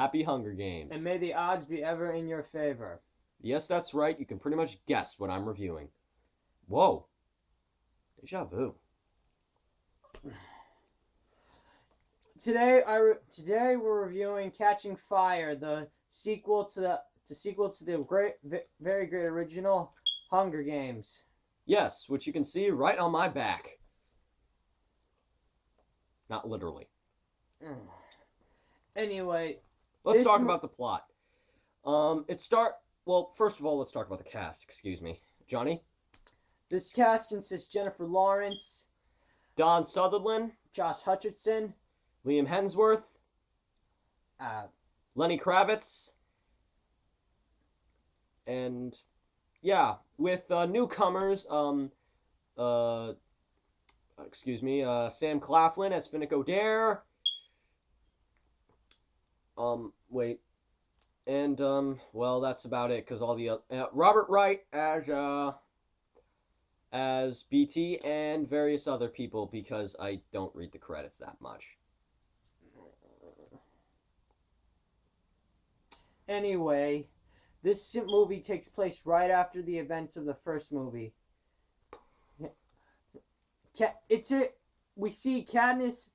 Happy Hunger Games. And may the odds be ever in your favor. Yes, that's right. You can pretty much guess what I'm reviewing. Whoa. Deja vu. Today we're reviewing Catching Fire, the sequel to the very great original Hunger Games. Yes, which you can see right on my back. Not literally. Anyway, let's talk about the plot. Well, first of all, let's talk about the cast. Excuse me, Johnny. This cast consists Jennifer Lawrence, Don Sutherland, Josh Hutcherson, Liam Hemsworth, Lenny Kravitz, and yeah, with newcomers, Sam Claflin as Finnick Odair. Well, that's about it, because all the Robert Wright as BT, and various other people, because I don't read the credits that much. Anyway, this movie takes place right after the events of the first movie. We see Katniss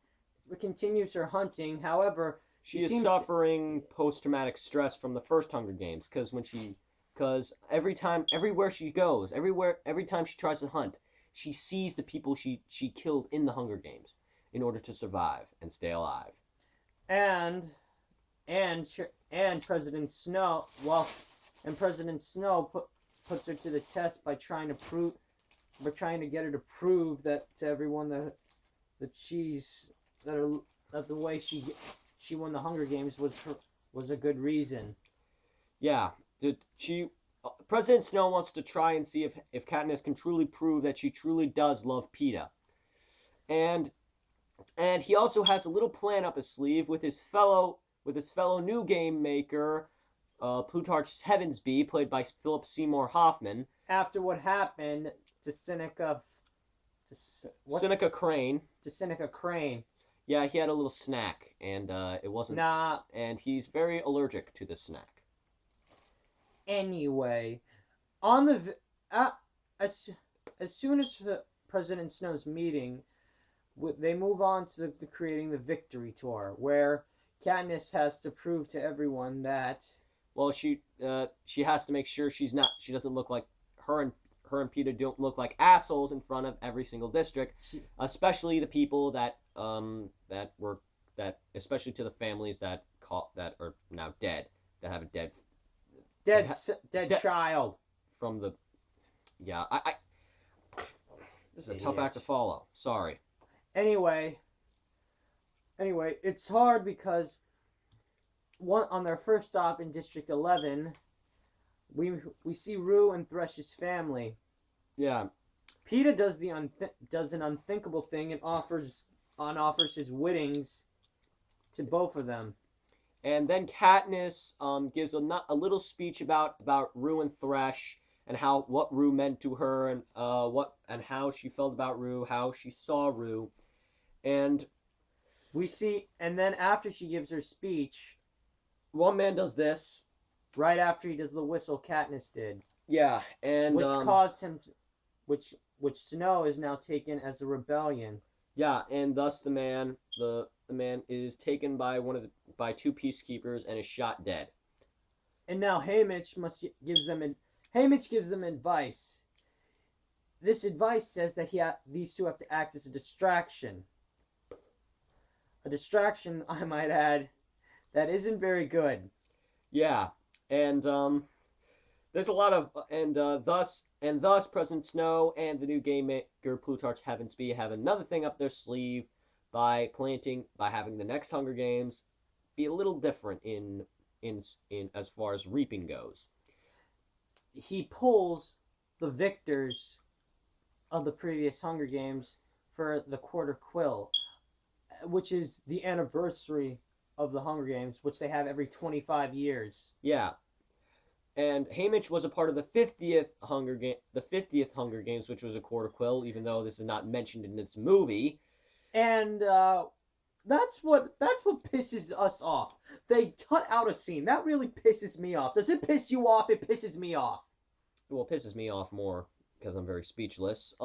continues her hunting. However, she is suffering post-traumatic stress from the first Hunger Games, because every time she tries to hunt, she sees the people she killed in the Hunger Games in order to survive and stay alive. And President Snow puts her to the test by trying to get her to prove that to everyone that the way she won the Hunger Games was a good reason. Yeah, President Snow wants to try and see if Katniss can truly prove that she truly does love Peeta, and he also has a little plan up his sleeve with his fellow new game maker, Plutarch Heavensbee, played by Philip Seymour Hoffman. After what happened to Seneca Crane. To Seneca Crane. Yeah, he had a little snack, and it wasn't. And he's very allergic to this snack. Anyway, as soon as President Snow's meeting, they move on to creating the Victory Tour, where Katniss has to prove to everyone that. Well, she has to make sure she doesn't look like her and Peeta don't look like assholes in front of every single district, especially the people that especially to the families that are now dead, that have a dead child from the. Yeah, this is a tough act to follow. Sorry. Anyway, it's hard because on their first stop in District 11, we see Rue and Thresh's family. Yeah. Peeta does an unthinkable thing and offers his winnings to both of them. And then Katniss gives a little speech about Rue and Thresh, and what Rue meant to her, and how she felt about Rue, how she saw Rue, and then after she gives her speech, one man does this. Right after he does the whistle, Katniss did. Yeah, and which caused him, which Snow is now taken as a rebellion. Yeah, and thus the man is taken by two peacekeepers and is shot dead. And now Haymitch gives them advice. This advice says that these two have to act as a distraction. A distraction, I might add, that isn't very good. Yeah, and there's a lot of thus President Snow and the new game maker Plutarch Heavensbee have another thing up their sleeve by having the next Hunger Games be a little different in as far as reaping goes. He pulls the victors of the previous Hunger Games for the Quarter Quill, which is the anniversary of the Hunger Games, which they have every 25 years. Yeah. And Haymitch was a part of the 50th Hunger Games, which was a Quarter Quill, even though this is not mentioned in this movie. And That's what pisses us off. They cut out a scene. That really pisses me off. Does it piss you off? It pisses me off. Well, it pisses me off more because I'm very speechless.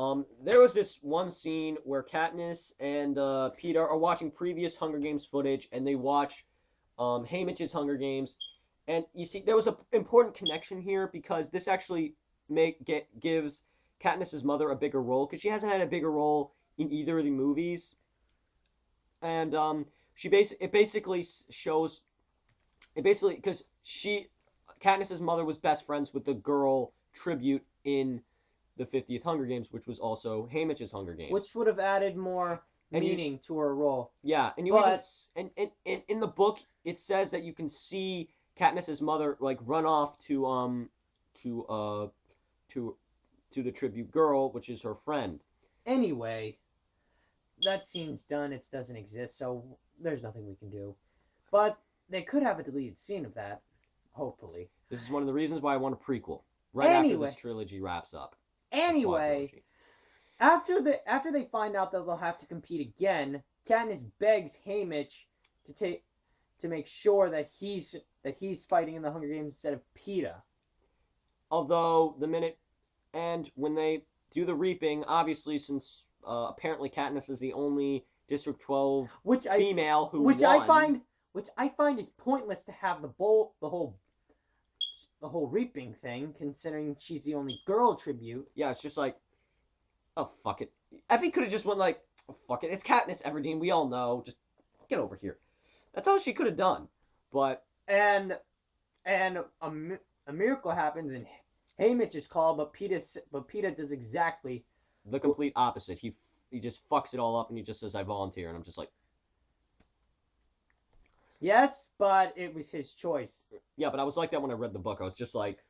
There was this one scene where Katniss and Peter are watching previous Hunger Games footage, and they watch Haymitch's Hunger Games, and you see there was an important connection here because this actually gives Katniss's mother a bigger role because she hasn't had a bigger role in either of the movies, and it basically shows it basically because Katniss's mother was best friends with the girl tribute in the 50th Hunger Games, which was also Haymitch's Hunger Games. Which would have added more And meaning to her role. Yeah, and in the book it says that you can see Katniss's mother like run off to the tribute girl, which is her friend. Anyway, that scene's done. It doesn't exist, so there's nothing we can do. But they could have a deleted scene of that, hopefully. This is one of the reasons why I want a prequel. Right after this trilogy wraps up. Anyway, after they find out that they'll have to compete again, Katniss begs Haymitch to make sure that he's fighting in the Hunger Games instead of Peeta. Although when they do the reaping, obviously since apparently Katniss is the only District 12 female who won. Which I find is pointless to have the whole reaping thing, considering she's the only girl tribute. Yeah, it's just like, oh, fuck it. Effie could have just went like, oh, fuck it. It's Katniss Everdeen. We all know. Just get over here. That's all she could have done. But and a miracle happens and Haymitch is called, but Peeta does exactly the complete opposite. He just fucks it all up and he just says, I volunteer. And I'm just like, yes, but it was his choice. Yeah, but I was like that when I read the book. I was just like,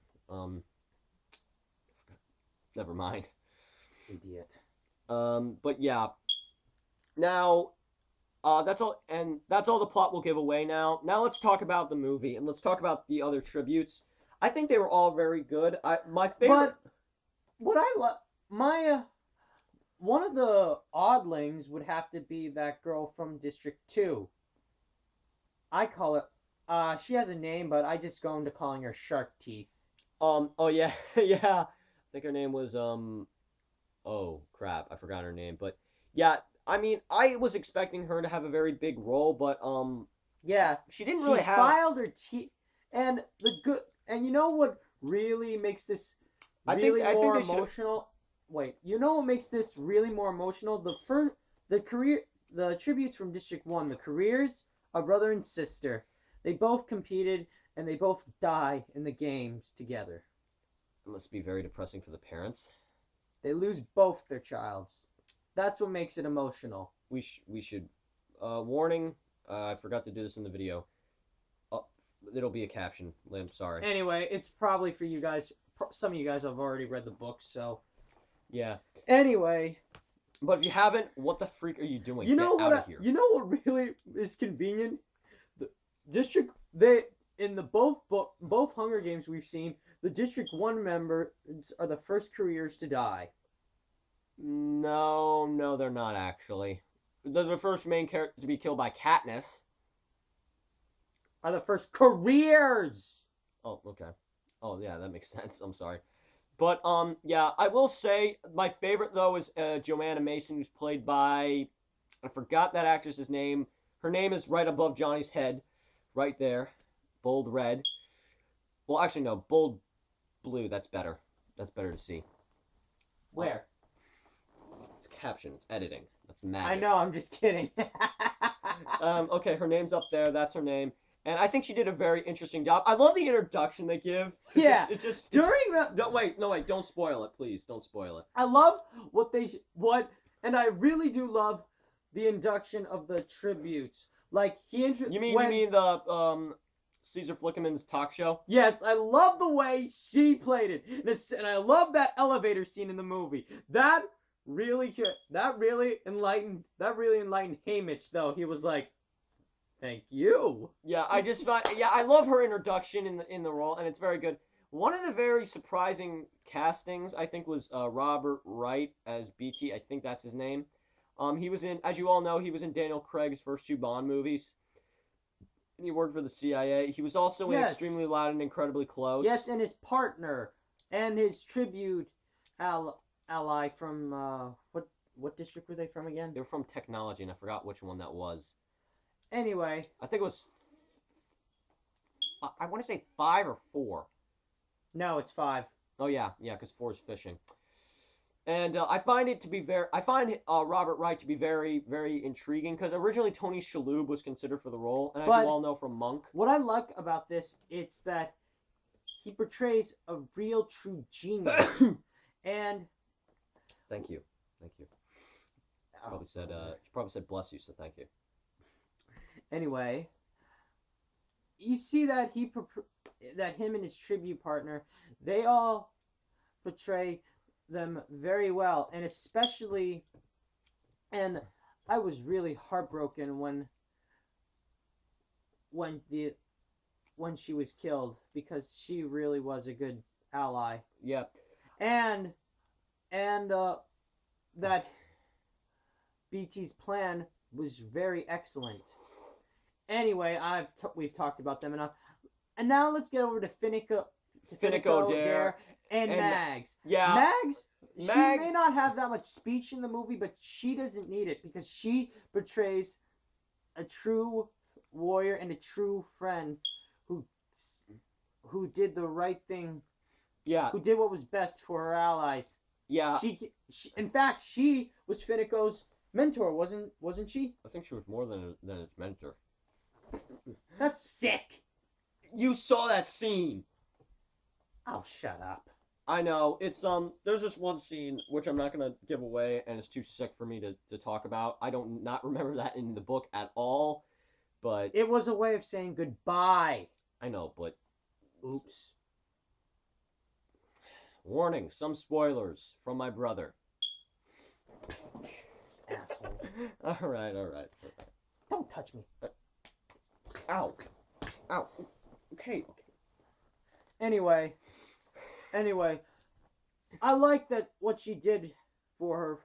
never mind. Idiot. But yeah. Now, that's all the plot we'll give away now. Now let's talk about the movie, and let's talk about the other tributes. I think they were all very good. My favorite... But what I love... one of the oddlings would have to be that girl from District 2. I call her... she has a name, but I just go into calling her Shark Teeth. Oh, yeah. Yeah. I think her name was, oh, crap. I forgot her name. But, yeah, I mean, I was expecting her to have a very big role, but, yeah. She didn't really have... She filed her teeth... And you know what really makes this really more emotional? Wait, you know what makes this really more emotional? The tributes from District 1, the careers, are brother and sister. They both competed, and they both die in the games together. It must be very depressing for the parents. They lose both their childs. That's what makes it emotional. We should... warning, I forgot to do this in the video. It'll be a caption. I'm sorry. Anyway, it's probably for you guys. Some of you guys have already read the book, so... Yeah. Anyway... But if you haven't, what the freak are you doing? You know Get out of here. You know what really is convenient? In the both Hunger Games we've seen, the District 1 members are the first careers to die. No, they're not actually. They're the first main character to be killed by Katniss. Are the first careers. Oh, okay. Oh, yeah, that makes sense. I'm sorry. But, yeah, I will say my favorite, though, is Joanna Mason, who's played by... I forgot that actress's name. Her name is right above Johnny's head. Right there. Bold red. Well, actually, no. Bold blue. That's better. That's better to see. Where? It's caption. It's editing. That's magic. I know. I'm just kidding. Okay, her name's up there. That's her name. And I think she did a very interesting job. I love the introduction they give. Yeah. No, wait. Don't spoil it, please. Don't spoil it. I love and I really do love the induction of the tributes. Like, You mean the, Caesar Flickerman's talk show? Yes, I love the way she played it. And I love that elevator scene in the movie. That really enlightened Haymitch, though. He was like, thank you. Yeah, I love her introduction in the role, and it's very good. One of the very surprising castings, I think, was Robert Wright as BT. I think that's his name. He was in, as you all know, he was in Daniel Craig's first two Bond movies. And he worked for the CIA. He was also in Yes. Extremely Loud and Incredibly Close. Yes, and his partner and his tribute ally from what district were they from again? They were from Technology, and I forgot which one that was. Anyway, I think it was. I want to say 5 or 4. no, it's 5. Oh yeah, because 4 is fishing. And I find Robert Wright to be very, very intriguing because originally Tony Shalhoub was considered for the role, and as But you all know from Monk, what I like about this, it's that he portrays a real, true genius, and thank you. He probably said bless you, so thank you. Anyway, you see that that him and his tribute partner, they all portray them very well, and especially, and I was really heartbroken when she was killed because she really was a good ally. Yeah. And that BT's plan was very excellent. Anyway, we've talked about them enough, and now let's get over to Finico Dare, and Mags. Yeah. Mags, she may not have that much speech in the movie, but she doesn't need it because she portrays a true warrior and a true friend who did the right thing. Yeah. Who did what was best for her allies. Yeah. She in fact, she was Finico's mentor, wasn't she? I think she was more than his mentor. That's sick. You saw that scene. Oh, shut up. I know. It's there's this one scene which I'm not gonna give away and it's too sick for me to talk about. I don't not remember that in the book at all. But it was a way of saying goodbye. I know, but oops. Warning, some spoilers from my brother. Asshole. All right. Don't touch me. Ow. Okay. Anyway, I like that what she did for her,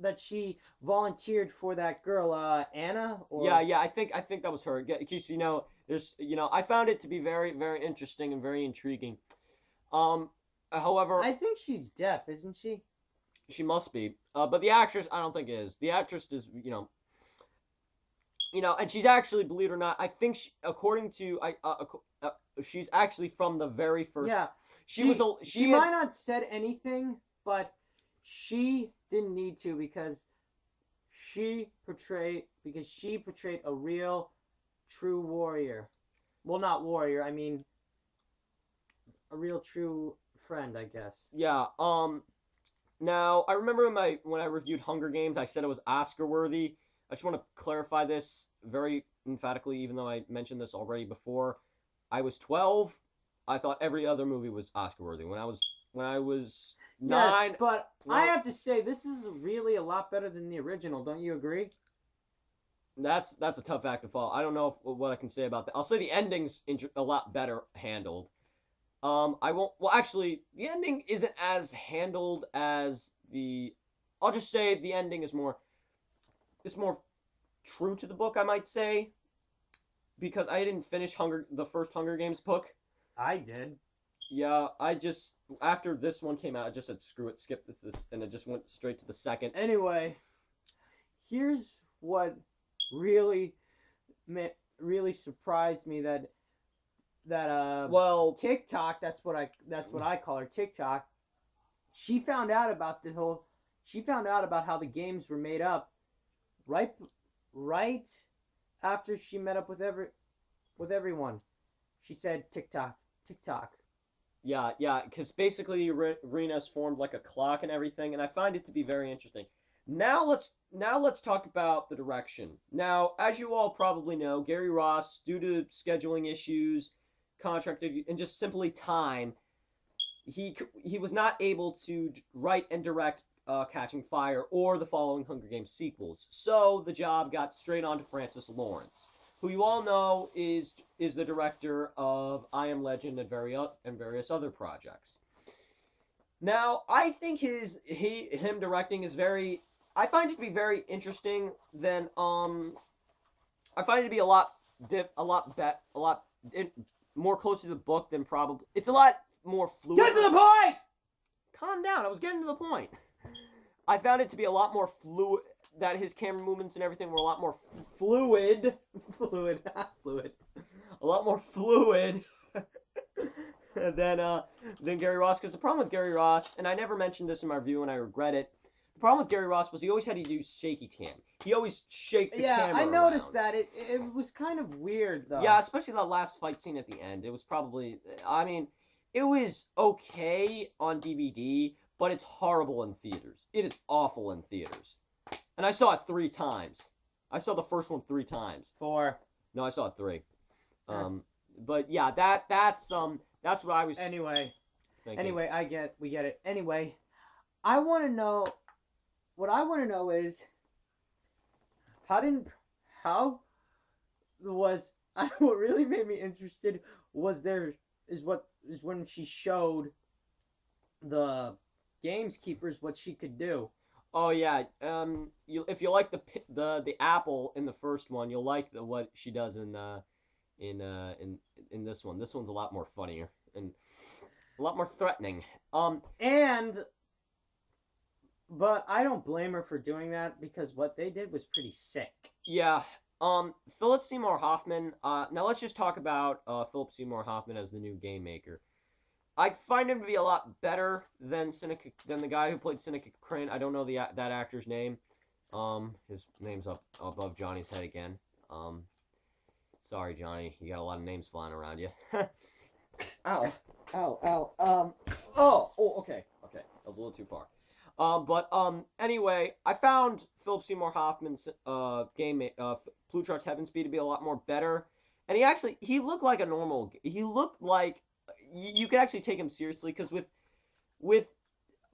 that she volunteered for that girl, Anna. Or... Yeah. I think that was her. Because I found it to be very, very interesting and very intriguing. However, I think she's deaf, isn't she? She must be. But the actress, I don't think is. The actress is, and she's actually, believe it or not, I think according to she's actually from the very first. Yeah. She might not said anything, but she didn't need to because she portrayed a real, true warrior. Well, not warrior. I mean, a real, true friend, I guess. Yeah. Now I remember when I reviewed Hunger Games, I said it was Oscar worthy. I just want to clarify this very emphatically, even though I mentioned this already before. I was 12. I thought every other movie was Oscar worthy. When I was 9. Yes, but I have to say this is really a lot better than the original. Don't you agree? That's a tough act to follow. I don't know what I can say about that. I'll say the ending's a lot better handled. I won't. Well, actually, the ending isn't as handled as the. I'll just say the ending is more. It's more true to the book, I might say, because I didn't finish the first Hunger Games book. I did. Yeah, after this one came out, I just said screw it, skip this, and it just went straight to the second. Anyway, here's what really surprised me that TikTok, that's what I call her, TikTok. She found out about how the games were made up right after she met up with everyone. She said TikTok. Yeah, because basically Rena's formed like a clock and everything, and I find it to be very interesting. Now let's talk about the direction. Now, as you all probably know, Gary Ross, due to scheduling issues, contract, and just simply time, he was not able to write and direct Catching Fire or the following Hunger Games sequels. So the job got straight on to Francis Lawrence, who you all know is the director of I Am Legend and various other projects. Now, I think him directing is very. I find it to be very interesting. I find it to be a lot a lot more close to the book than probably. It's a lot more fluid. Get to the point. Calm down. I was getting to the point. I found it to be a lot more fluid. That his camera movements and everything were a lot more fluid. Fluid. A lot more fluid than Gary Ross. Because the problem with Gary Ross, and I never mentioned this in my review, and I regret it. The problem with Gary Ross was he always had to do shaky cam. He always shake the camera. Yeah, I noticed around. that. It was kind of weird though. Yeah, especially that last fight scene at the end. It was probably. I mean, it was okay on DVD, but it's horrible in theaters. It is awful in theaters. And I saw it 3 times. I saw the first one 3 times. 4. No, I saw it 3. Huh. But yeah, that's what I was Anyway, thinking. we get it. Anyway, I want to know. What I want to know is how was what really made me interested was when she showed the gameskeepers what she could do. Oh yeah, if you like the apple in the first one, you'll like what she does in this one. This one's a lot more funnier and a lot more threatening. But I don't blame her for doing that because what they did was pretty sick. Yeah. Philip Seymour Hoffman. Now let's just talk about Philip Seymour Hoffman as the new game maker. I find him to be a lot better than the guy who played Seneca Crane. I don't know that actor's name. His name's up above Johnny's head again. Sorry, Johnny, you got a lot of names flying around you. Ow, ow, ow. Okay. That was a little too far. Anyway, I found Philip Seymour Hoffman's Plutarch's Heaven Speed to be a lot more better, and he looked like a normal. He looked like you could actually take him seriously because with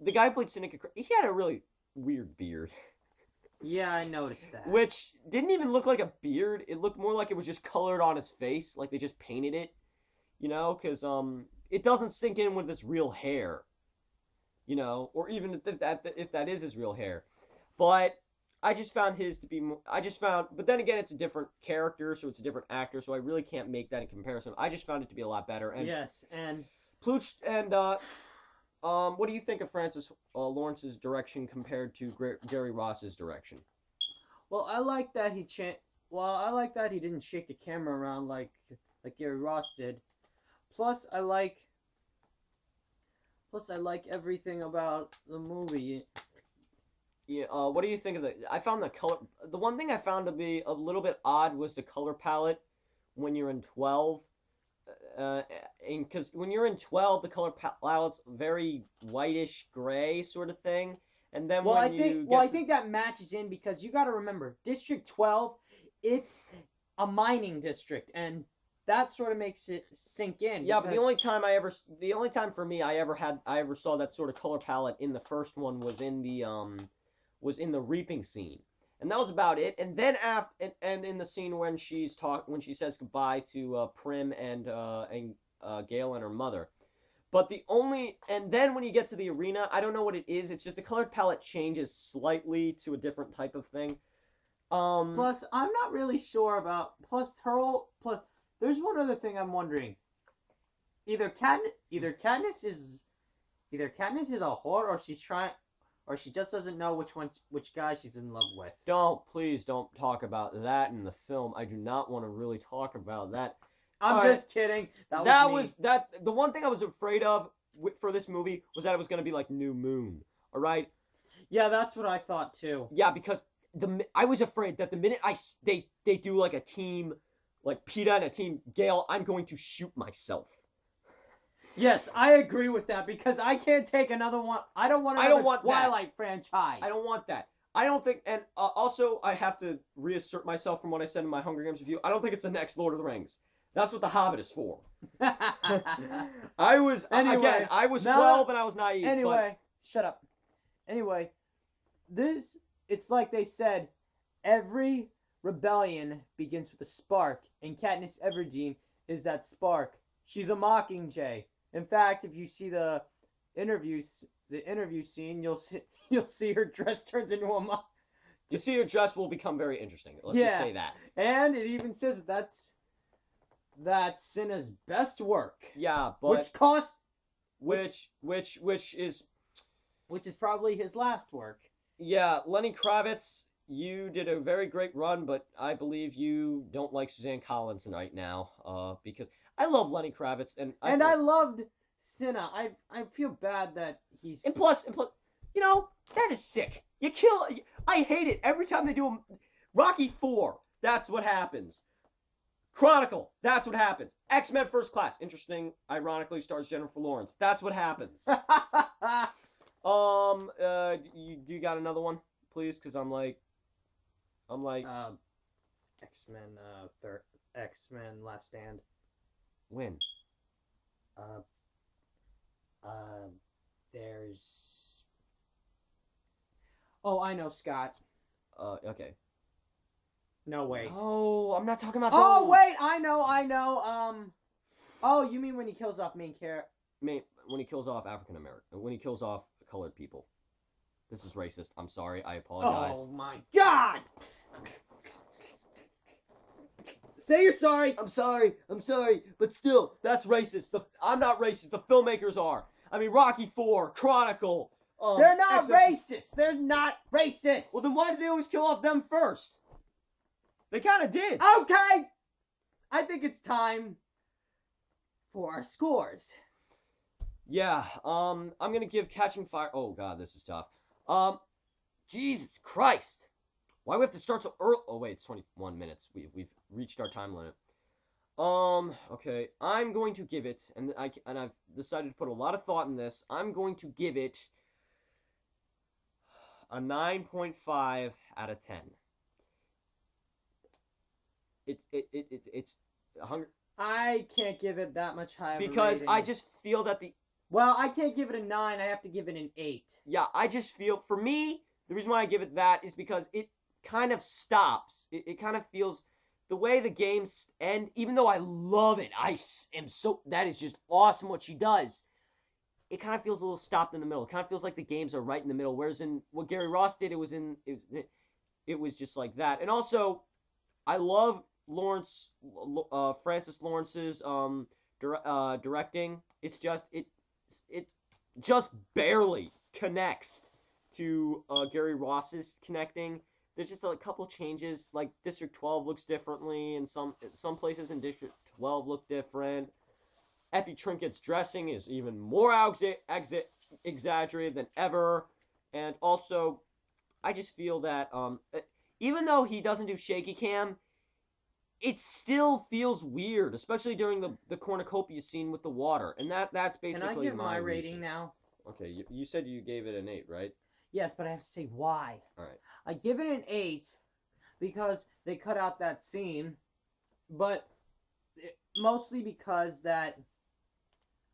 the guy who played Seneca, he had a really weird beard. Yeah, I noticed that. Which didn't even look like a beard. It looked more like it was just colored on his face, like they just painted it. Because it doesn't sink in with his real hair. Or even if that is his real hair. But I just found his to be. But then again, it's a different character, so it's a different actor, so I really can't make that in comparison. I just found it to be a lot better. And yes, and Pluch and what do you think of Francis Lawrence's direction compared to Gary Ross's direction? Well, I like that he didn't shake the camera around like Gary Ross did. Plus, I like everything about the movie. Yeah. What do you think of I found the color. The one thing I found to be a little bit odd was the color palette when you're in 12. Because when you're in 12, the color palette's very whitish gray sort of thing, and then I think that matches in because you got to remember District 12, it's a mining district, and that sort of makes it sink in. Yeah, but the only time for me I ever saw that sort of color palette in the first one was in the reaping scene. And that was about it. And then and in the scene when she says goodbye to Prim and Gail and her mother. But and then when you get to the arena, I don't know what it is. It's just the color palette changes slightly to a different type of thing. Plus, I'm not really sure about. There's one other thing I'm wondering. Either Katniss is a whore, or she just doesn't know which guy she's in love with. Please don't talk about that in the film. I do not want to really talk about that. I'm just kidding. The one thing I was afraid of for this movie was that it was going to be like New Moon. All right. Yeah, that's what I thought too. Yeah, because I was afraid that the minute they do like a team, like PETA and a team Gale, I'm going to shoot myself. Yes, I agree with that because I can't take another one. I don't want Twilight franchise. I don't want that. I don't think, and also I have to reassert myself from what I said in my Hunger Games review. I don't think it's the next Lord of the Rings. That's what The Hobbit is for. I was 12 and I was naive. Anyway, shut up. Anyway, it's like they said, every rebellion begins with a spark, and Katniss Everdeen is that spark. She's a Mockingjay. In fact, if interview scene, you'll see her dress turns into a mom. You see, your dress will become very interesting. Let's just say that. And it even says that's Cinna's best work. Yeah, but which costs which is probably his last work. Yeah, Lenny Kravitz, you did a very great run, but I believe you don't like Suzanne Collins right now. Because I love Lenny Kravitz, and I loved Cinna. I feel bad that he's and plus, you know, that is sick. I hate it every time they do a Rocky 4. That's what happens. Chronicle. That's what happens. X-Men First Class. Interesting. Ironically, stars Jennifer Lawrence. That's what happens. You got another one, please? Because I'm like. X-Men. X-Men Last Stand. When? There's. Oh, I know, Scott. Okay. No, wait. Oh, I'm not talking about. Oh, those. wait, I know. Oh, you mean when he kills off main character? When he kills off African American, when he kills off colored people. This is racist. I'm sorry. I apologize. Oh my God! Say you're sorry. I'm sorry, but still, that's racist. I'm not racist. The filmmakers are. I mean, Rocky 4, Chronicle. They're not racist. They're not racist. Well, then why did they always kill off them first? They kind of did. Okay. I think it's time for our scores. Yeah. I'm gonna give Catching Fire. Oh God, this is tough. Jesus Christ. Why do we have to start so early? Oh wait, it's 21 minutes. We've reached our time limit. Okay. I'm going to give it, and I've decided to put a lot of thought in this. I'm going to give it a 9.5 out of 10. It's I can't give it that much higher because I just feel that well, I can't give it a 9. I have to give it an 8. Yeah, I just feel, for me, the reason why I give it that is because it kind of stops. It kind of feels, the way the games end, even though I love it, that is just awesome what she does. It kind of feels a little stopped in the middle. It kind of feels like the games are right in the middle. Whereas in what Gary Ross did, it was just like that. And also, I love Francis Lawrence's directing. It's just it just barely connects to Gary Ross's connecting. There's just a couple changes. Like District 12 looks differently, and some places in District 12 look different. Effie Trinket's dressing is even more exaggerated than ever, and also, I just feel that even though he doesn't do shaky cam, it still feels weird, especially during the cornucopia scene with the water. And that's basically Can I give my reason. rating now? Okay, you said you gave it an 8, right? Yes, but I have to say why. All right. I give it an 8 because they cut out that scene, but mostly because that,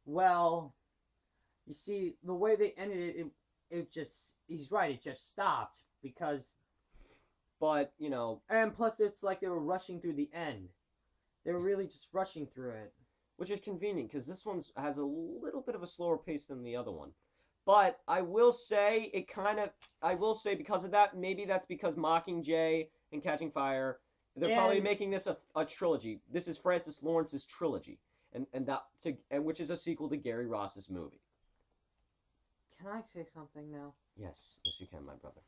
well, you see, the way they ended it just, he's right, it just stopped because... But, you know... And plus, it's like they were rushing through the end. They were really just rushing through it. Which is convenient, because this one has a little bit of a slower pace than the other one. But I will say, because of that, maybe that's because Mockingjay and Catching Fire, they're probably making this a trilogy. This is Francis Lawrence's trilogy. And which is a sequel to Gary Ross's movie. Can I say something now? Yes, you can, my brother.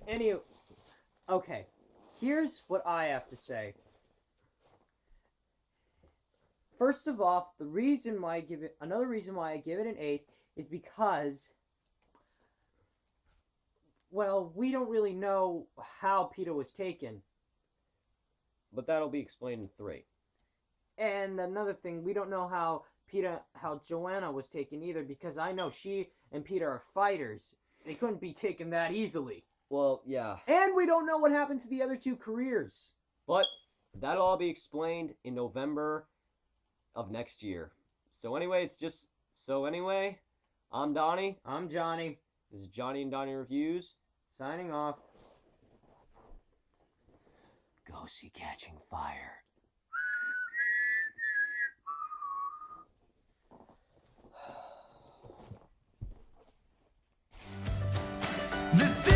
Anyway, okay, here's what I have to say. First of all, another reason why I give it an 8 is because, well, we don't really know how Peter was taken. But that'll be explained in 3. And another thing, we don't know how Joanna was taken either, because I know she and Peter are fighters. They couldn't be taken that easily. Well, yeah. And we don't know what happened to the other 2 careers. But that'll all be explained in November of next year. So anyway, I'm Donnie. I'm Johnny. This is Johnny and Donnie Reviews. Signing off. Go see Catching Fire. The